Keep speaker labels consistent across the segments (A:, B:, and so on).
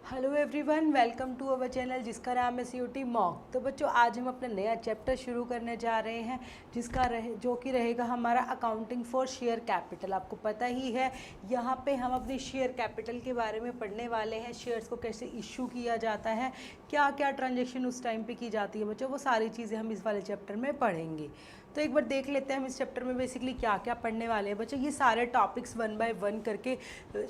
A: Hello everyone, welcome to our channel जिसका नाम है सीयूटी मॉक। तो बच्चों, आज हम अपना नया चैप्टर शुरू करने जा रहे हैं जो कि रहेगा हमारा अकाउंटिंग फॉर शेयर कैपिटल। आपको पता ही है, यहाँ पे हम अपनी शेयर कैपिटल के बारे में पढ़ने वाले हैं। शेयर्स को कैसे इशू किया जाता है, क्या क्या ट्रांजेक्शन उस टाइम पे की जाती है बच्चों, वो सारी चीज़ें हम इस वाले चैप्टर में पढ़ेंगे। तो एक बार देख लेते हैं हम इस चैप्टर में बेसिकली क्या क्या पढ़ने वाले हैं बच्चों। ये सारे टॉपिक्स 1 बाय 1 करके,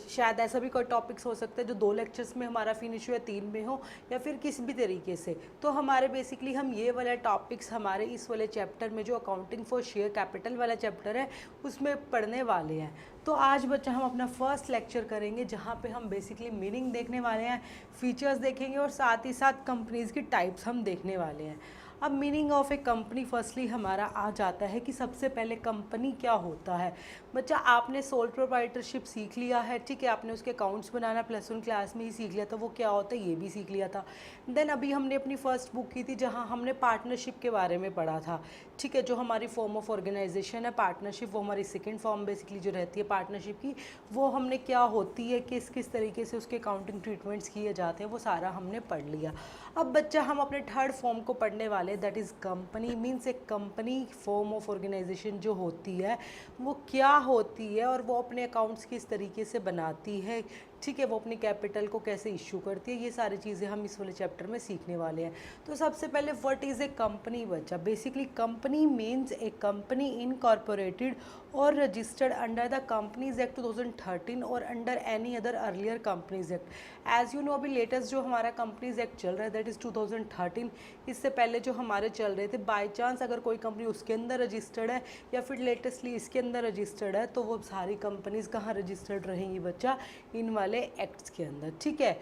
A: शायद ऐसा भी कोई टॉपिक्स हो सकता है जो 2 लेक्चर्स में हमारा फिनिश हो या 3 में हो, या फिर किसी भी तरीके से। तो हमारे बेसिकली हम ये वाला टॉपिक्स हमारे इस वाले चैप्टर में, जो अकाउंटिंग फॉर शेयर कैपिटल वाला चैप्टर है, उसमें पढ़ने वाले हैं। तो आज बच्चा हम अपना फर्स्ट लेक्चर करेंगे, जहाँ पे हम बेसिकली मीनिंग देखने वाले हैं, फीचर्स देखेंगे और साथ ही साथ कंपनीज़ की टाइप्स हम देखने वाले हैं। अब meaning of A company firstly हमारा आ जाता है कि सबसे पहले कंपनी क्या होता है। बच्चा, आपने सोल प्रोप्राइटरशिप सीख लिया है, ठीक है, आपने उसके अकाउंट्स बनाना +1 क्लास में ही सीख लिया था, वो क्या होता है ये भी सीख लिया था। देन अभी हमने अपनी फर्स्ट बुक की थी जहाँ हमने पार्टनरशिप के बारे में पढ़ा था, ठीक है, जो हमारी फॉर्म ऑफ ऑर्गेनाइजेशन है पार्टनरशिप, वो हमारी सेकेंड फॉर्म बेसिकली जो रहती है पार्टनरशिप की, वो हमने क्या होती है, किस किस तरीके से उसके अकाउंटिंग ट्रीटमेंट्स किए जाते हैं, वो सारा हमने पढ़ लिया। अब बच्चा हम अपने थर्ड फॉर्म को पढ़ने वाले, दैट इज़ कंपनी। मीन्स एक कंपनी फॉर्म ऑफ ऑर्गेनाइजेशन जो होती है वो क्या होती है और वो अपने अकाउंट्स किस तरीके से बनाती है, ठीक है, वो अपनी कैपिटल को कैसे इशू करती है, ये सारी चीज़ें हम इस वाले चैप्टर में सीखने वाले हैं। तो सबसे पहले व्हाट इज़ ए कंपनी बच्चा। Basically company means a company incorporated और registered under the companies act 2013 और under any other earlier companies act. As you know, अभी लेटेस्ट जो हमारा कंपनीज एक्ट चल रहा है दैट इज़ 2013। इससे पहले जो हमारे चल रहे थे, बाई चांस अगर कोई कंपनी उसके अंदर रजिस्टर्ड है या फिर लेटेस्टली इसके अंदर रजिस्टर्ड है, तो वो सारी कंपनीज कहाँ रजिस्टर्ड रहेंगी बच्चा, इन वाले एक्ट्स के अंदर, ठीक है।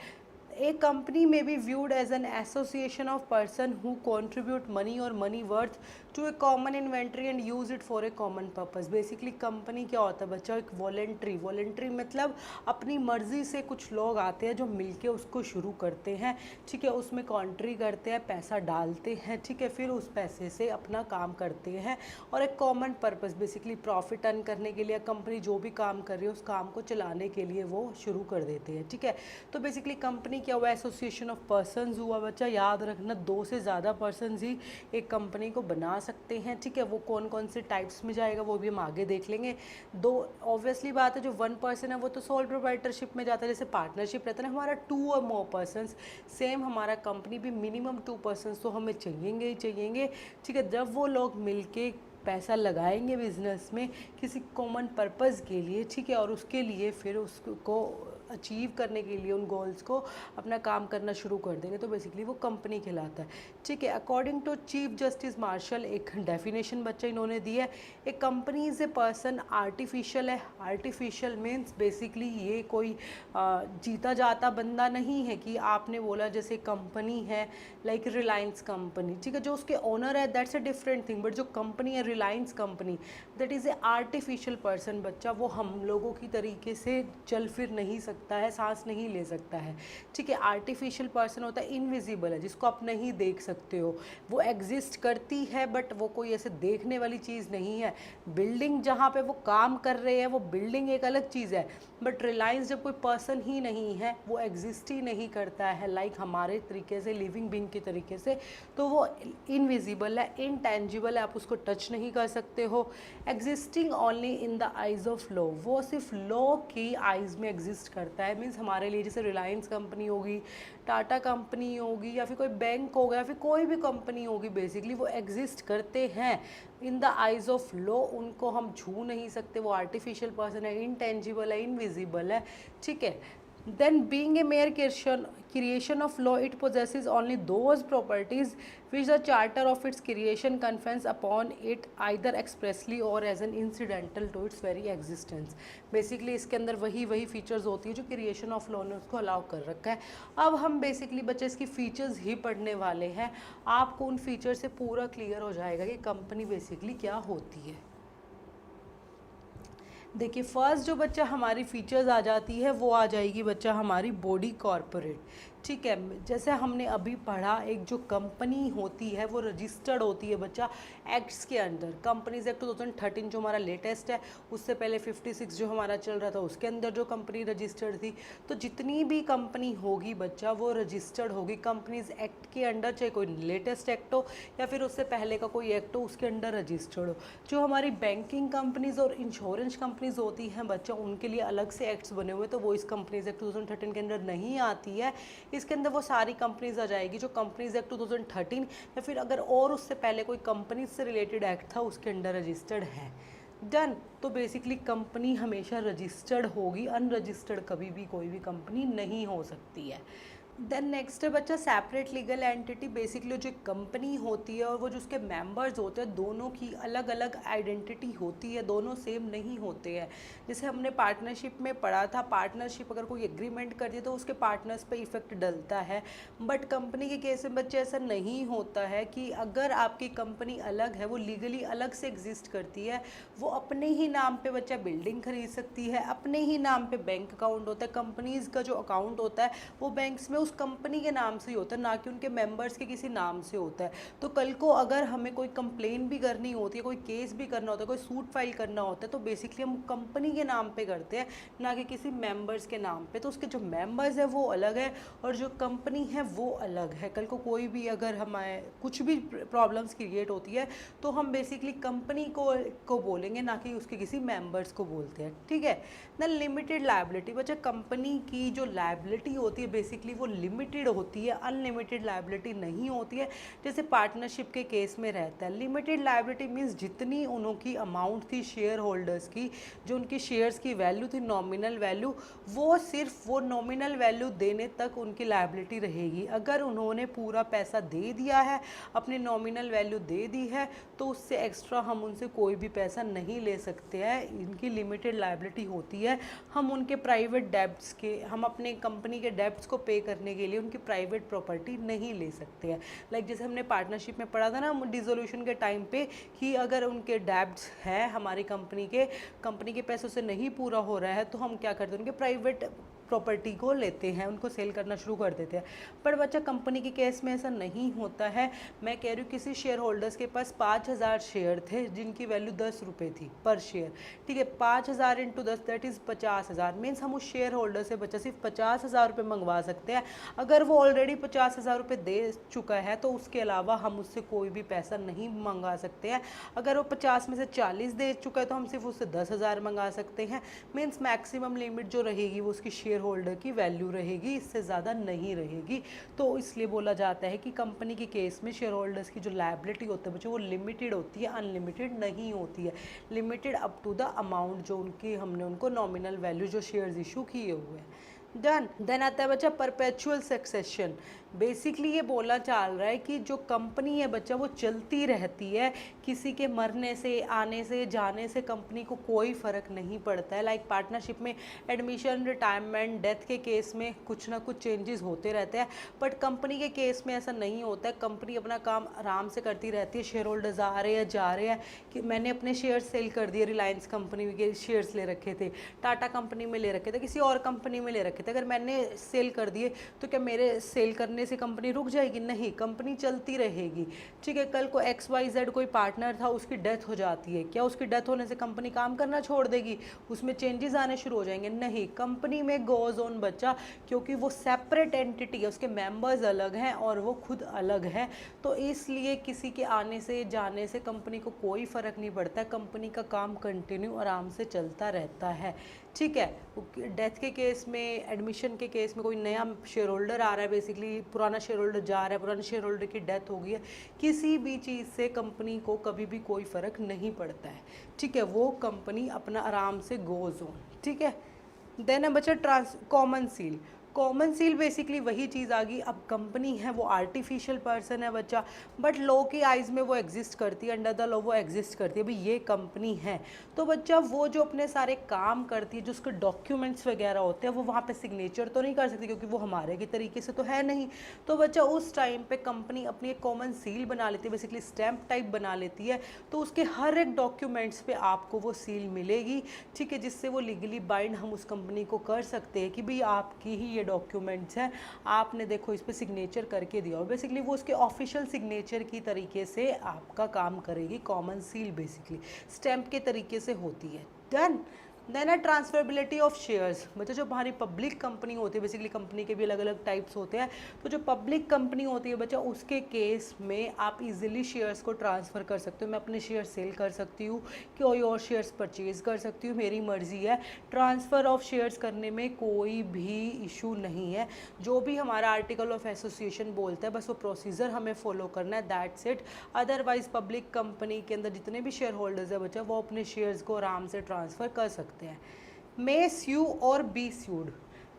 A: A company may be viewed as an association of person who contribute money or money worth to a common inventory and use it for a common purpose। Basically company क्या होता है बच्चा, एक वॉलेंट्री मतलब अपनी मर्जी से कुछ लोग आते हैं जो मिलके उसको शुरू करते हैं, ठीक है, उसमें कॉन्ट्री करते हैं, पैसा डालते हैं, ठीक है, फिर उस पैसे से अपना काम करते हैं और एक common purpose basically profit earn करने के लिए कंपनी जो भी काम कर रही है उस काम को चलाने के लिए वो शुरू कर देते हैं, ठीक है। तो बेसिकली कंपनी क्या हुआ, एसोसिएशन ऑफ पर्सनस हुआ बच्चा। याद रखना 2 से ज़्यादा पर्सनस ही एक कंपनी को बना सकते हैं, ठीक है। वो कौन कौन से टाइप्स में जाएगा वो भी हम आगे देख लेंगे। 2 ऑब्वियसली बात है, जो 1 पर्सन है वो तो सोल प्रोप्राइटरशिप में जाता है, जैसे पार्टनरशिप रहता है ना हमारा 2 और मोर पर्सनस। सेम हमारा कंपनी भी मिनिमम 2 पर्सनस तो हमें चाहिएंगे ही चाहिएंगे, ठीक है। जब वो लोग मिलके पैसा लगाएंगे बिजनेस में किसी कॉमन पर्पज़ के लिए, ठीक है, और उसके लिए फिर उसको अचीव करने के लिए उन गोल्स को अपना काम करना शुरू कर देंगे, तो बेसिकली वो कंपनी कहलाता है, ठीक है। According to chief justice Marshall एक डेफिनेशन बच्चा इन्होंने दी है, a company is a person artificial है। आर्टिफिशियल मीन्स बेसिकली ये कोई जीता जाता बंदा नहीं है कि आपने बोला जैसे कंपनी है लाइक रिलायंस कंपनी, ठीक है, जो उसके ओनर है that's a different thing, but जो कंपनी है Reliance company that is a artificial person बच्चा। वो हम लोगों की तरीके से चल फिर नहीं सकता है, सांस नहीं ले सकता है, ठीक है। आर्टिफिशियल पर्सन होता है इनविजिबल है, जिसको आप नहीं देख सकते हो, वो एग्जिस्ट करती है बट वो कोई ऐसे देखने वाली चीज़ नहीं है। बिल्डिंग जहाँ पे वो काम कर रहे हैं वो बिल्डिंग एक अलग चीज़ है, बट रिलायंस जब कोई पर्सन ही नहीं है, वो एग्जिस्ट ही नहीं करता है लाइक हमारे तरीके से लिविंग बीइंग के तरीके से, तो वो इनविजिबल है, इनटेंजिबल है, आप उसको टच नहीं कर सकते हो। Existing only in the eyes of law, वो सिर्फ लॉ की आइज़ में एग्जिस्ट करता है। मीन्स हमारे लिए जैसे रिलायंस कंपनी होगी, टाटा कंपनी होगी, या फिर कोई बैंक होगा, या फिर कोई भी कंपनी होगी, बेसिकली वो एग्जिस्ट करते हैं in the eyes of law, उनको हम छू नहीं सकते। वो आर्टिफिशियल पर्सन है, इनटेंजिबल है, इनविजिबल है, ठीक है। Then being a mere creation of law, it possesses only those properties which the charter of its creation confers upon it either expressly or as an incidental to its very existence। Basically इसके अंदर वही features होती है जो creation of law ने उसको allow कर रखा है। अब हम बेसिकली बच्चे इसकी फीचर्स ही पढ़ने वाले हैं, आपको उन फीचर से पूरा क्लियर हो जाएगा कि कंपनी बेसिकली क्या होती है। देखिए, फर्स्ट जो बच्चा हमारी फीचर्स आ जाती है वो आ जाएगी बच्चा हमारी बॉडी कॉर्पोरेट, ठीक है, जैसे हमने अभी पढ़ा, एक जो कंपनी होती है वो रजिस्टर्ड होती है बच्चा एक्ट्स के अंडर। कंपनीज एक्ट 2013 जो हमारा लेटेस्ट है, उससे पहले 56 जो हमारा चल रहा था उसके अंदर जो कंपनी रजिस्टर्ड थी। तो जितनी भी कंपनी होगी बच्चा वो रजिस्टर्ड होगी कंपनीज एक्ट के अंडर, चाहे कोई लेटेस्ट एक्ट हो या फिर उससे पहले का कोई एक्ट हो उसके अंडर रजिस्टर्ड हो। जो हमारी बैंकिंग कंपनीज और इंश्योरेंस कंपनीज होती हैं बच्चा, उनके लिए अलग से एक्ट्स बने हुए, तो वो इस कंपनीज एक्ट 2013 के अंदर नहीं आती है। इसके अंदर वो सारी कंपनीज आ जाएगी जो कंपनीज एक्ट 2013 या फिर अगर और उससे पहले कोई कंपनी से रिलेटेड एक्ट था उसके अंडर रजिस्टर्ड है। डन। तो बेसिकली कंपनी हमेशा रजिस्टर्ड होगी, अनरजिस्टर्ड कभी भी कोई भी कंपनी नहीं हो सकती है। देन नेक्स्ट है बच्चा सेपरेट लीगल एंटिटी। बेसिकली जो कंपनी होती है और वो जो उसके मेंबर्स होते हैं, दोनों की अलग अलग आइडेंटिटी होती है, दोनों सेम नहीं होते हैं। जैसे हमने पार्टनरशिप में पढ़ा था, पार्टनरशिप अगर कोई एग्रीमेंट करती है तो उसके पार्टनर्स पे इफेक्ट डलता है। बट कंपनी के केस में बच्चे ऐसा नहीं होता है कि अगर आपकी कंपनी अलग है, वो लीगली अलग से एग्जिस्ट करती है, वो अपने ही नाम पे बच्चा बिल्डिंग खरीद सकती है, अपने ही नाम पे बैंक अकाउंट होता है। कंपनीज का जो अकाउंट होता है वो बैंक्स में उस कंपनी के नाम से ही होता है, ना कि उनके मेंबर्स के किसी नाम से होता है। तो कल को अगर हमें कोई कंप्लेन भी करनी होती है, कोई केस भी करना होता है, कोई सूट फाइल करना होता है, तो बेसिकली हम कंपनी के नाम पे करते हैं, ना कि किसी मेंबर्स के नाम पे। तो उसके जो मेंबर्स है वो अलग है और जो कंपनी है वो अलग है। कल को कोई भी अगर हमारे कुछ भी प्रॉब्लम्स क्रिएट होती है तो हम बेसिकली कंपनी को बोलेंगे, ना कि उसके किसी मेंबर्स को बोलते हैं। ठीक है ना। लिमिटेड लायबिलिटी बच्चा, कंपनी की जो लायबिलिटी होती है बेसिकली वो लिमिटेड होती है, अनलिमिटेड लायबिलिटी नहीं होती है, जैसे पार्टनरशिप के केस में रहता है। लिमिटेड लायबिलिटी मीन्स जितनी उनकी अमाउंट थी शेयर होल्डर्स की, जो उनकी शेयर्स की वैल्यू थी, नॉमिनल वैल्यू, वो सिर्फ वो नॉमिनल वैल्यू देने तक उनकी लायबिलिटी रहेगी। अगर उन्होंने पूरा पैसा दे दिया है, अपनी नॉमिनल वैल्यू दे दी है, तो उससे एक्स्ट्रा हम उनसे कोई भी पैसा नहीं ले सकते हैं। इनकी लिमिटेड लायबिलिटी होती है। हम उनके प्राइवेट डेब्ट्स के, हम अपने कंपनी के डेब्ट्स को पे करने के लिए उनकी प्राइवेट प्रॉपर्टी नहीं ले सकते हैं। लाइक जैसे हमने पार्टनरशिप में पढ़ा था ना डिसोल्यूशन के टाइम पे, कि अगर उनके डेब्ट्स हैं हमारी कंपनी के पैसों से नहीं पूरा हो रहा है, तो हम क्या करते हैं, उनके प्राइवेट प्रॉपर्टी को लेते हैं, उनको सेल करना शुरू कर देते हैं। पर बच्चा कंपनी के केस में ऐसा नहीं होता है। मैं कह रही हूँ किसी शेयर होल्डर्स के पास 5000 शेयर थे जिनकी वैल्यू 10 रुपये थी पर शेयर। ठीक है, 5000 इंटू 10 दैट इज़ 50,000। मीन्स हम उस शेयर होल्डर से बच्चा सिर्फ 50,000 रुपये मंगवा सकते हैं। अगर वो ऑलरेडी 50,000 रुपये दे चुका है तो उसके अलावा हम उससे कोई भी पैसा नहीं मंगा सकते हैं। अगर वो 50 में से 40 दे चुका है तो हम सिर्फ उससे 10,000 मंगा सकते हैं। मीन्स मैक्सिमम लिमिट जो रहेगी वो उसकी शेयर होल्डर की वैल्यू रहेगी, इससे ज़्यादा नहीं रहेगी। तो इसलिए बोला जाता है कि कंपनी के केस में शेयर होल्डर्स की जो लायबिलिटी होती है बच्चों, वो लिमिटेड होती है, अनलिमिटेड नहीं होती है। Limited up to the amount जो उनकी हमने उनको नॉमिनल वैल्यू जो शेयर्स इशू किए हुए हैं। डन। देन आता है बच्चा परपेचुअल सक्सेशन। बेसिकली ये बोला चल रहा है कि जो कंपनी है बच्चा वो चलती रहती है, किसी के मरने से, आने से, जाने से कंपनी को कोई फ़र्क नहीं पड़ता है। लाइक पार्टनरशिप में एडमिशन, रिटायरमेंट, डेथ के केस में कुछ ना कुछ चेंजेस होते रहते हैं, बट कंपनी के केस में ऐसा नहीं होता है। कंपनी अपना काम आराम से करती रहती है। शेयर होल्डर्स आ रहे हैं, जा रहे हैं, कि मैंने अपने शेयर सेल कर दिए, रिलायंस कंपनी के शेयर्स ले रखे थे, टाटा कंपनी में ले रखे थे, किसी और कंपनी में ले रखे थे, अगर मैंने सेल कर दिए तो क्या मेरे सेल करने से कंपनी रुक जाएगी? नहीं, कंपनी चलती रहेगी। ठीक है, कल को XYZ कोई पार्टनर था, उसकी डेथ हो जाती है, क्या उसकी डेथ होने से कंपनी काम करना छोड़ देगी? उसमें चेंजेस आने शुरू हो जाएंगे? नहीं, कंपनी में गोज ऑन बच्चा, क्योंकि वो सेपरेट एंटिटी है, उसके मेंबर्स अलग हैं और वो खुद अलग है। तो इसलिए किसी के आने से, जाने से कंपनी को कोई फ़र्क नहीं पड़ता। कंपनी का काम कंटिन्यू आराम से चलता रहता है। ठीक है, डेथ के केस में, एडमिशन के केस में कोई नया शेयर होल्डर आ रहा है, बेसिकली पुराना शेयर होल्डर जा रहा है, पुराने शेयर होल्डर की डेथ हो गई है, किसी भी चीज़ से कंपनी को कभी भी कोई फ़र्क नहीं पड़ता है। ठीक है, वो कंपनी अपना आराम से गोज ऑन। ठीक है। देन है बच्चा common seal. Common seal basically वही चीज़ आ गई। अब कंपनी है वो आर्टिफिशियल पर्सन है बच्चा, बट लॉ की आइज़ में वो एग्जिस्ट करती है, अंडर द लॉ वो एग्जिस्ट करती है। भाई ये कंपनी है तो बच्चा वो जो अपने सारे काम करती है, जो उसके डॉक्यूमेंट्स वगैरह होते हैं, वो वहाँ पे सिग्नेचर तो नहीं कर सकती क्योंकि वो हमारे की तरीके से तो है नहीं। तो बच्चा उस टाइम पे कंपनी अपनी एक कॉमन सील बना लेती है, बेसिकली स्टैम्प टाइप बना लेती है। तो उसके हर एक डॉक्यूमेंट्स पे आपको वो सील मिलेगी। ठीक है, जिससे वो लीगली बाइंड हम उस कंपनी को कर सकते हैं कि भाई आपकी ही ये ये डॉक्यूमेंट्स हैं, आपने देखो इस पर सिग्नेचर करके दिया हो, बेसिकली वो उसके ऑफिशियल सिग्नेचर की तरीके से आपका काम करेगी। कॉमन सील बेसिकली स्टैम्प के तरीके से होती है। डन। देन है ट्रांसफरेबिलिटी ऑफ शेयर्स। मतलब जो हमारी पब्लिक कंपनी होती है, बेसिकली कंपनी के भी अलग अलग टाइप्स होते हैं, तो जो पब्लिक कंपनी होती है बच्चा, उसके केस में आप इजीली शेयर्स को ट्रांसफ़र कर सकते हो। मैं अपने शेयर सेल कर सकती हूँ, कोई और शेयर्स परचेज कर सकती हूँ, मेरी मर्जी है। ट्रांसफ़र ऑफ शेयर्स करने में कोई भी इशू नहीं है। जो भी हमारा आर्टिकल ऑफ एसोसिएशन बोलता है बस वो प्रोसीजर हमें फॉलो करना है, that's it. Otherwise public company के अंदर जितने भी शेयर होल्डर्स है बच्चा, वो अपने शेयर्स को आराम से ट्रांसफ़र कर सकते हैं। मे स्यू और बी स्यूड।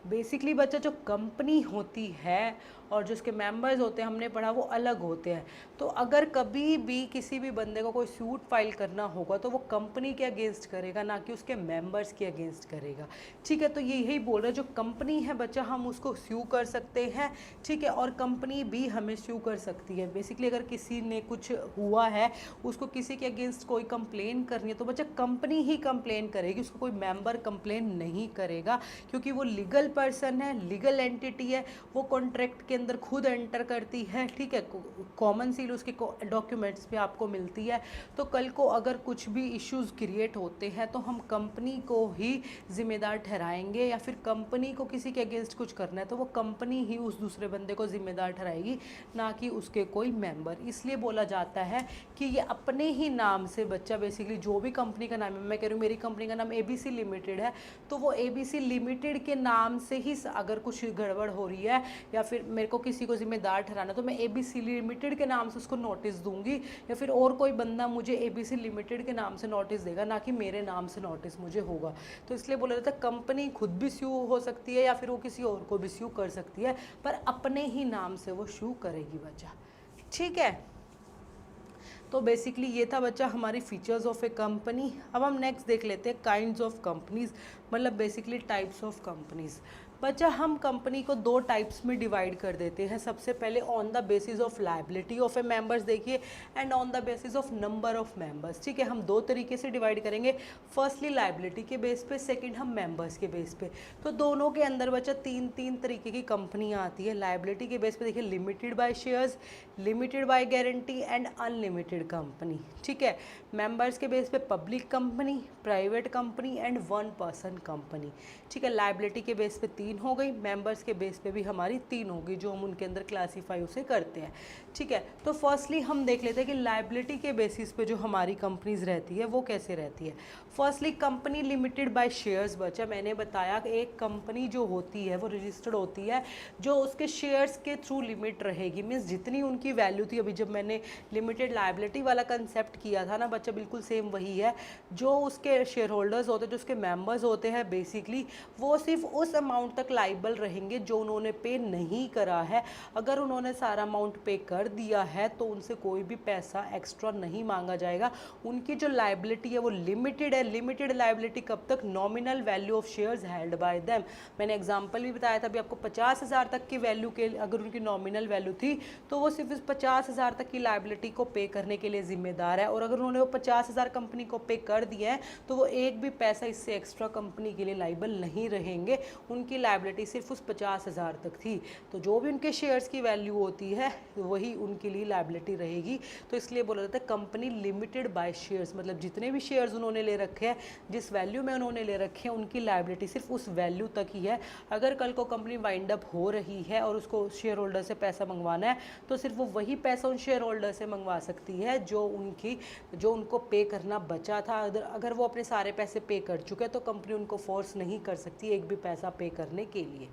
A: बेसिकली बच्चा जो कंपनी होती है और जो उसके मेंबर्स होते हैं, हमने पढ़ा, वो अलग होते हैं। तो अगर कभी भी किसी भी बंदे को कोई सूट फाइल करना होगा तो वो कंपनी के अगेंस्ट करेगा, ना कि उसके मेंबर्स के अगेंस्ट करेगा। ठीक है, तो ये यही बोल रहा है, जो कंपनी है बच्चा हम उसको स्यू कर सकते हैं। ठीक है, और कंपनी भी हमें स्यू कर सकती है। बेसिकली अगर किसी ने कुछ हुआ है, उसको किसी के अगेंस्ट कोई कंप्लेन करनी है, तो बच्चा कंपनी ही कंप्लेन करेगी, उसको कोई मेंबर कंप्लेन नहीं करेगा, क्योंकि वो लीगल पर्सन है, लीगल एंटिटी है, वो कॉन्ट्रैक्ट के अंदर खुद एंटर करती है। ठीक है, कॉमन सील उसके डॉक्यूमेंट्स पे आपको मिलती है। तो कल को अगर कुछ भी इश्यूज क्रिएट होते हैं तो हम कंपनी को ही जिम्मेदार ठहराएंगे, या फिर कंपनी को किसी के अगेंस्ट कुछ करना है तो वो कंपनी ही उस दूसरे बंदे को जिम्मेदार ठहराएगी, ना कि उसके कोई मेंबर। इसलिए बोला जाता है कि ये अपने ही नाम से बच्चा, बेसिकली जो भी कंपनी का नाम है, मैं कह रही हूँ मेरी कंपनी का नाम ABC लिमिटेड है, तो वो ABC लिमिटेड के नाम से ही अगर कुछ गड़बड़ हो रही है या फिर मेरे को किसी को जिम्मेदार ठहराना, तो मैं ABC लिमिटेड के नाम से उसको नोटिस दूंगी, या फिर और कोई बंदा मुझे ABC लिमिटेड के नाम से नोटिस देगा, ना कि मेरे नाम से नोटिस मुझे होगा। तो इसलिए बोला जाता है कंपनी खुद भी स्यू हो सकती है या फिर वो किसी और को भी स्यू कर सकती है, पर अपने ही नाम से वो स्यू करेगी बच्चा। ठीक है, तो बेसिकली ये था बच्चा हमारी फीचर्स ऑफ ए कंपनी। अब हम नेक्स्ट देख लेते हैं काइंड्स ऑफ कंपनीज, मतलब बेसिकली टाइप्स ऑफ कंपनीज। बच्चा हम कंपनी को दो टाइप्स में डिवाइड कर देते हैं। सबसे पहले on the basis of liability of a members देखिए, and on the basis of number of members. ठीक है, हम दो तरीके से डिवाइड करेंगे, फर्स्टली लायबिलिटी के बेस पे, सेकंड हम मेंबर्स के बेस पे। तो दोनों के अंदर बच्चा तीन तीन तरीके की कंपनियां आती है। लायबिलिटी के बेस पे देखिए limited by shares, limited by guarantee and unlimited company. ठीक है, मेंबर्स के बेस पे public company, private company and one person company. ठीक है, लायबिलिटी के बेस पे तीन हो गई, मेंबर्स के बेस पे भी हमारी तीन हो गई, जो हम उनके अंदर क्लासीफाई उसे करते हैं। ठीक है, तो फर्स्टली हम देख लेते हैं कि लायबिलिटी के बेसिस पे जो हमारी कंपनीज रहती है वो कैसे रहती है। Firstly company limited by shares. बच्चा मैंने बताया कि एक कंपनी जो होती है वो रजिस्टर्ड होती है, जो उसके शेयर्स के थ्रू लिमिट रहेगी, मीन्स जितनी उनकी वैल्यू थी। अभी जब मैंने लिमिटेड लायबिलिटी वाला कंसेप्ट किया था ना बच्चा, बिल्कुल सेम वही है। जो उसके शेयर होल्डर्स होते हैं, जो उसके मेंबर्स होते हैं, बेसिकली वो सिर्फ उस अमाउंट तक लाइबल रहेंगे जो उन्होंने पे नहीं करा है। अगर उन्होंने सारा अमाउंट पे कर दिया है तो उनसे कोई भी पैसा एक्स्ट्रा नहीं मांगा जाएगा। उनकी जो लायबिलिटी है वो लिमिटेड है। लिमिटेड लायबिलिटी कब तक? Nominal value of shares held by them. मैंने एग्जांपल भी बताया था अभी आपको, 50,000 तक की वैल्यू के अगर उनकी नॉमिनल वैल्यू थी तो वो सिर्फ इस 50,000 तक की लायबिलिटी को पे करने के लिए जिम्मेदार है। और अगर उन्होंने वो 50,000 कंपनी को पे कर दिया है तो वो एक भी पैसा इससे एक्स्ट्रा कंपनी के लिए लाइबल नहीं रहेंगे। उनकी लायबिलिटी सिर्फ उस 50,000 तक थी, तो जो भी उनके शेयर्स की वैल्यू होती है वही उनके लिए लायबिलिटी रहेगी। तो इसलिए बोला जाता है कंपनी लिमिटेड बाय शेयर्स, मतलब जितने भी शेयर्स उन्होंने ले रखे हैं, जिस वैल्यू में उन्होंने ले रखे हैं, उनकी लायबिलिटी सिर्फ उस वैल्यू तक ही है। अगर कल को कंपनी वाइंड अप हो रही है और उसको शेयर होल्डर से पैसा मंगवाना है तो सिर्फ वो वही पैसा उन शेयर होल्डर से मंगवा सकती है जो उनको पे करना बचा था। अगर वो अपने सारे पैसे पे कर चुके हैं तो कंपनी उनको फोर्स नहीं कर सकती एक भी पैसा पे करने के लिए।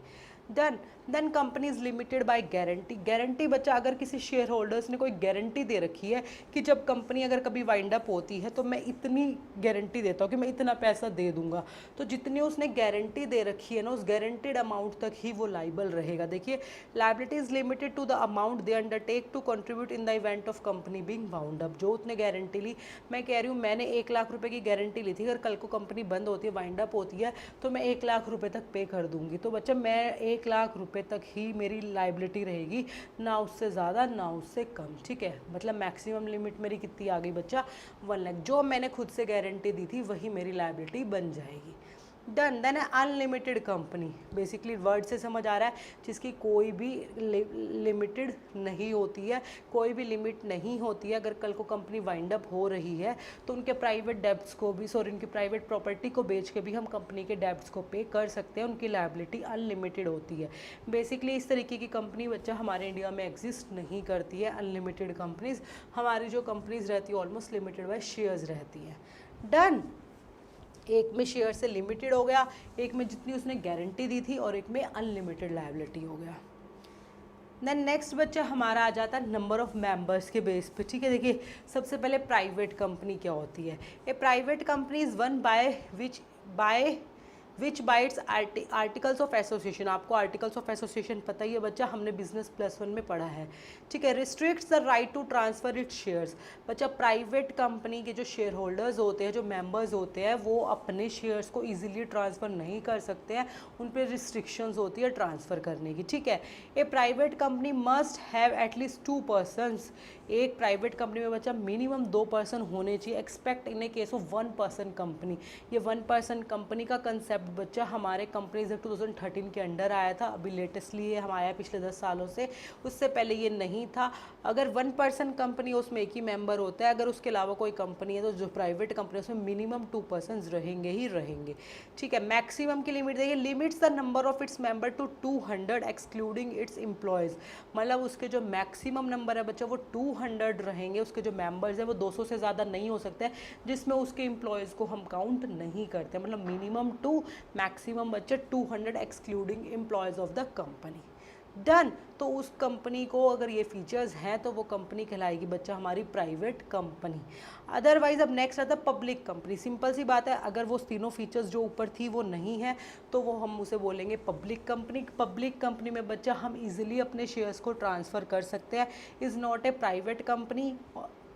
A: Then company is limited by guarantee. Guarantee बच्चा अगर किसी शेयर होल्डर्स ने कोई गारंटी दे रखी है कि जब कंपनी अगर कभी वाइंड अप होती है तो मैं इतनी गारंटी देता हूँ कि मैं इतना पैसा दे दूंगा, तो जितनी उसने गारंटी दे रखी है ना, उस गारंटीड अमाउंट तक ही वो लाइबल रहेगा। देखिए, liability is limited to the amount they undertake to contribute in the event of company being wound up. जो उसने गारंटी ली, मैं कह रही हूँ मैंने 1 लाख रुपए की गारंटी ली थी, अगर कल को कंपनी बंद होती है, वाइंड अप होती है, तो मैं 1 लाख रुपए तक पे कर दूंगी। तो बच्चा मैं 1 लाख रुपए तक ही मेरी लायबिलिटी रहेगी, ना उससे ज़्यादा ना उससे कम। ठीक है, मतलब मैक्सिमम लिमिट मेरी कितनी आ गई बच्चा? 1 लाख। जो मैंने खुद से गारंटी दी थी वही मेरी लायबिलिटी बन जाएगी। Done. Then unlimited company, basically word से समझ आ रहा है जिसकी कोई भी लिमिटेड नहीं होती है, कोई भी लिमिट नहीं होती है। अगर कल को कंपनी वाइंड अप हो रही है तो उनके प्राइवेट डेब्ट्स को भी, सॉरी उनकी प्राइवेट प्रॉपर्टी को बेच के भी हम कंपनी के डेब्ट्स को पे कर सकते हैं। उनकी लायबिलिटी अनलिमिटेड होती है। बेसिकली इस तरीके की कंपनी बच्चा हमारे इंडिया में एग्जिस्ट नहीं करती है, अनलिमिटेड कंपनीज। हमारी जो कंपनीज रहती है ऑलमोस्ट लिमिटेड बाय शेयर्स रहती है। डन। एक में शेयर से लिमिटेड हो गया, एक में जितनी उसने गारंटी दी थी, और एक में अनलिमिटेड लायबिलिटी हो गया। देन नेक्स्ट बच्चा हमारा आ जाता है नंबर ऑफ मेंबर्स के बेस पे। ठीक है, देखिए सबसे पहले प्राइवेट कंपनी क्या होती है। A private company is one which by its articles of association. आपको आर्टिकल्स ऑफ एसोसिएशन पता ही है बच्चा, हमने बिजनेस +1 में पढ़ा है। ठीक है, restricts the right to transfer its shares. बच्चा प्राइवेट कंपनी के जो शेयर होल्डर्स होते हैं, जो मेंबर्स होते हैं, वो अपने शेयर्स को इजीली ट्रांसफ़र नहीं कर सकते हैं, उन पर रिस्ट्रिक्शंस होती है ट्रांसफ़र करने की। ठीक है, a private company must have at least 2 persons. एक प्राइवेट कंपनी में बच्चा मिनिमम 2 पर्सन होने चाहिए, expect in a case of 1 person company. ये 1 पर्सन कंपनी का कंसेप्ट बच्चा हमारे कंपनीज एक्ट 2013 के अंडर आया था, अभी लेटेस्टली ये हम आया है पिछले 10 सालों से, उससे पहले ये नहीं था। अगर 1 पर्सन कंपनी उसमें एक ही मेंबर होता है, अगर उसके अलावा कोई कंपनी है तो जो प्राइवेट कंपनी है उसमें मिनिमम 2 पर्सन रहेंगे ही रहेंगे। ठीक है, मैक्सिमम की लिमिट देखिए, limits the number of its member to 200 excluding its employees. मतलब उसके जो मैक्सिमम नंबर है बच्चा वो 200 रहेंगे, उसके जो मेंबर्स हैं वो 200 से ज़्यादा नहीं हो सकते हैं, जिसमें उसके एम्प्लॉयज़ को हम काउंट नहीं करते। मतलब मिनिमम 2, मैक्सिमम बच्चे 200 excluding employees of the company. Done. तो उस कंपनी को अगर ये फीचर्स हैं तो वो कंपनी कहलाएगी बच्चा हमारी प्राइवेट कंपनी। अदरवाइज अब नेक्स्ट आता है पब्लिक कंपनी। सिंपल सी बात है, अगर वो तीनों फीचर्स जो ऊपर थी वो नहीं है तो वो हम उसे बोलेंगे पब्लिक कंपनी। पब्लिक कंपनी में बच्चा हम इजीली अपने शेयर्स को ट्रांसफ़र कर सकते हैं। Is not a private company.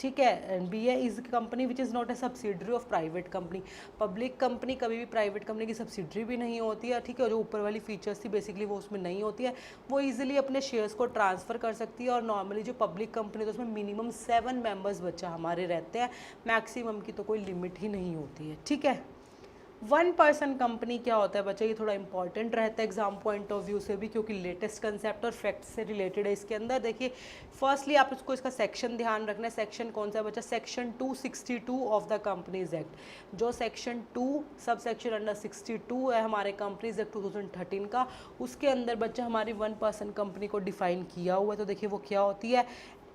A: ठीक है, B a is company which is not a subsidiary of private company. Public company कभी भी प्राइवेट कंपनी की सब्सिडरी भी नहीं होती है। ठीक है, जो ऊपर वाली फीचर्स थी बेसिकली वो उसमें नहीं होती है, वो इजीली अपने शेयर्स को ट्रांसफ़र कर सकती है। और नॉर्मली जो पब्लिक कंपनी तो उसमें मिनिमम 7 मेंबर्स बच्चा हमारे रहते हैं, मैक्सिमम की तो कोई लिमिट ही नहीं होती है। ठीक है, 1 पर्सन कंपनी क्या होता है बच्चा, ये थोड़ा इंपॉर्टेंट रहता है एग्जाम पॉइंट ऑफ व्यू से भी, क्योंकि लेटेस्ट कंसेप्ट और फैक्ट से रिलेटेड है इसके अंदर। देखिए फर्स्टली आप इसको इसका सेक्शन ध्यान रखना है। सेक्शन कौन सा है बच्चा, section 262 of the companies act. जो सेक्शन 2 सब सेक्शन अंडर 62 है हमारे कंपनीज एक्ट 2013 का, उसके अंदर बच्चा हमारी 1 पर्सन कंपनी को डिफाइन किया हुआ है। तो देखिए वो क्या होती है,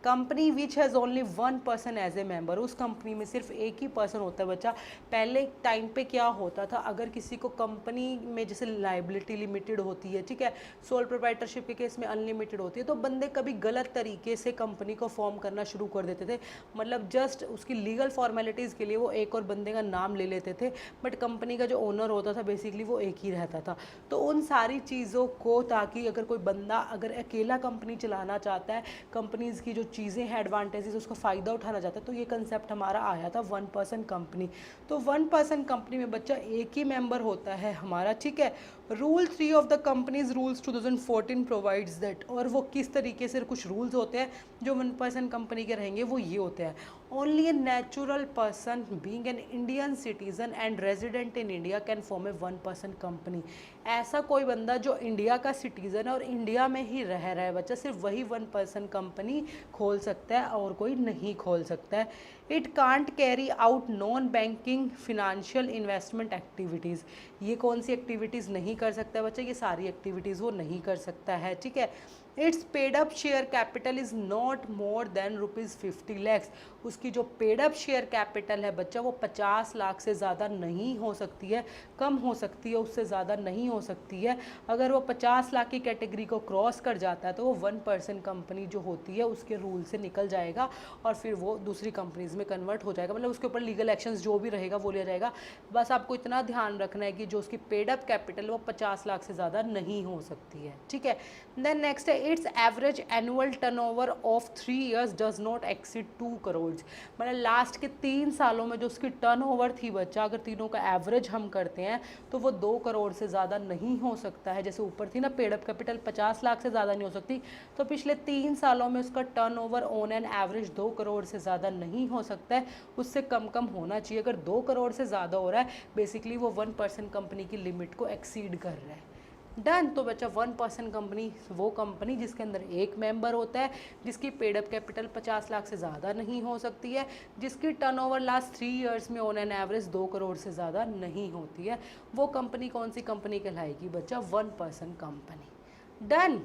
A: company which has only 1 person as a member. उस कंपनी में सिर्फ एक ही पर्सन होता है बच्चा। पहले टाइम पे क्या होता था, अगर किसी को कंपनी में जैसे लाइबिलिटी लिमिटेड होती है, ठीक है, सोल प्रोप्राइटरशिप के केस में अनलिमिटेड होती है, तो बंदे कभी गलत तरीके से कंपनी को फॉर्म करना शुरू कर देते थे। मतलब जस्ट उसकी लीगल फॉर्मेलिटीज़ के लिए वो एक और बंदे का नाम ले लेते थे, बट कंपनी का जो ओनर होता था बेसिकली वो एक ही रहता था। तो उन सारी चीज़ों को, ताकि अगर कोई बंदा अगर अकेला कंपनी चलाना चाहता है, कंपनीज़ की जो चीज़ें हैं एडवांटेजेस उसका फ़ायदा उठाना चाहता है, तो ये कंसेप्ट हमारा आया था 1 पर्सन कंपनी। तो 1 पर्सन कंपनी में बच्चा एक ही मेंबर होता है हमारा। ठीक है, rule 3 of the companies rules 2014 provides that. और वो किस तरीके से कुछ रूल्स होते हैं जो 1 पर्सन कंपनी के रहेंगे, वो ये होते हैं, only a natural person being an Indian citizen and resident in India can form A 1 person company. ऐसा कोई बंदा जो इंडिया का सिटीज़न है और इंडिया में ही रह रहा है बच्चा, सिर्फ वही 1 पर्सन कंपनी खोल सकता है और कोई नहीं खोल सकता है। It can't carry out non banking financial investment activities. ये कौन सी एक्टिविटीज़ नहीं कर सकता है बच्चा, ये सारी एक्टिविटीज़ वो नहीं कर सकता है। ठीक है, it's paid up share capital is not more than ₹50 lakhs। उसकी जो पेड अप शेयर कैपिटल है बच्चा वो 50 लाख से ज़्यादा नहीं हो सकती है, कम हो सकती है, उससे ज़्यादा नहीं हो सकती है। अगर वो 50 लाख की कैटेगरी को क्रॉस कर जाता है तो वो 1 पर्सन कंपनी जो होती है उसके रूल से निकल जाएगा और फिर वो दूसरी कंपनीज़ में कन्वर्ट हो जाएगा। मतलब उसके ऊपर लीगल एक्शंस जो भी रहेगा वो लिया जाएगा। बस आपको इतना ध्यान रखना है कि जो उसकी पेड अप कैपिटल वो 50 लाख से ज़्यादा नहीं हो सकती है। ठीक है, देन नेक्स्ट है it's average annual turnover of 3 years does not exceed 2 crore. मतलब लास्ट के 3 सालों में जो उसकी टर्नओवर थी बच्चा, अगर तीनों का एवरेज हम करते हैं तो वो 2 करोड़ से ज़्यादा नहीं हो सकता है। जैसे ऊपर थी ना पेड अप कैपिटल 50 लाख से ज़्यादा नहीं हो सकती, तो पिछले 3 सालों में उसका turnover on an average 2 crore से ज़्यादा नहीं हो सकता है, उससे कम कम होना चाहिए। अगर 2 करोड़ से ज़्यादा हो रहा है बेसिकली वो 1% कंपनी की लिमिट को एक्सीड कर रहा है। डन। तो बच्चा 1% कंपनी वो कंपनी जिसके अंदर एक मेंबर होता है, जिसकी पेड अप कैपिटल 50 लाख से ज़्यादा नहीं हो सकती है, जिसकी टर्नओवर लास्ट 3 ईयर्स में ऑन एन एवरेज 2 करोड़ से ज़्यादा नहीं होती है, वो कंपनी कौन सी कंपनी कहलाएगी बच्चा? 1% कंपनी। डन।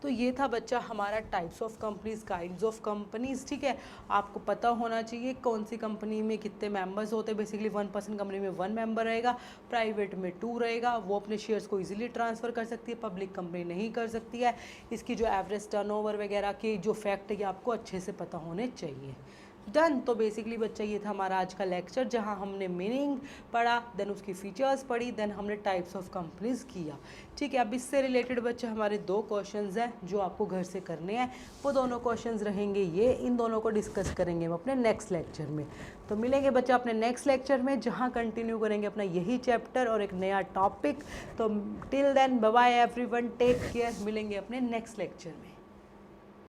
A: तो ये था बच्चा हमारा types of companies, kinds of companies. ठीक है, आपको पता होना चाहिए कौन सी कंपनी में कितने मेंबर्स होते हैं। बेसिकली 1% कंपनी में 1 मेंबर रहेगा, प्राइवेट में 2 रहेगा, वो अपने शेयर्स को इजीली ट्रांसफ़र कर सकती है, पब्लिक कंपनी नहीं कर सकती है। इसकी जो एवरेज टर्नओवर वगैरह के जो फैक्ट है ये आपको अच्छे से पता होने चाहिए। डन। तो बेसिकली बच्चा ये था हमारा आज का लेक्चर, जहाँ हमने मीनिंग पढ़ा, देन उसकी फीचर्स पढ़ी, देन हमने टाइप्स ऑफ कंपनीज किया। ठीक है, अब इससे रिलेटेड बच्चा हमारे 2 क्वेश्चंस हैं जो आपको घर से करने हैं। वो दोनों क्वेश्चंस रहेंगे ये, इन दोनों को डिस्कस करेंगे हम अपने नेक्स्ट लेक्चर में। तो मिलेंगे बच्चा अपने नेक्स्ट लेक्चर में, जहाँ कंटिन्यू करेंगे अपना यही चैप्टर और एक नया टॉपिक। तो till then bye bye everyone, take care, मिलेंगे अपने नेक्स्ट लेक्चर में।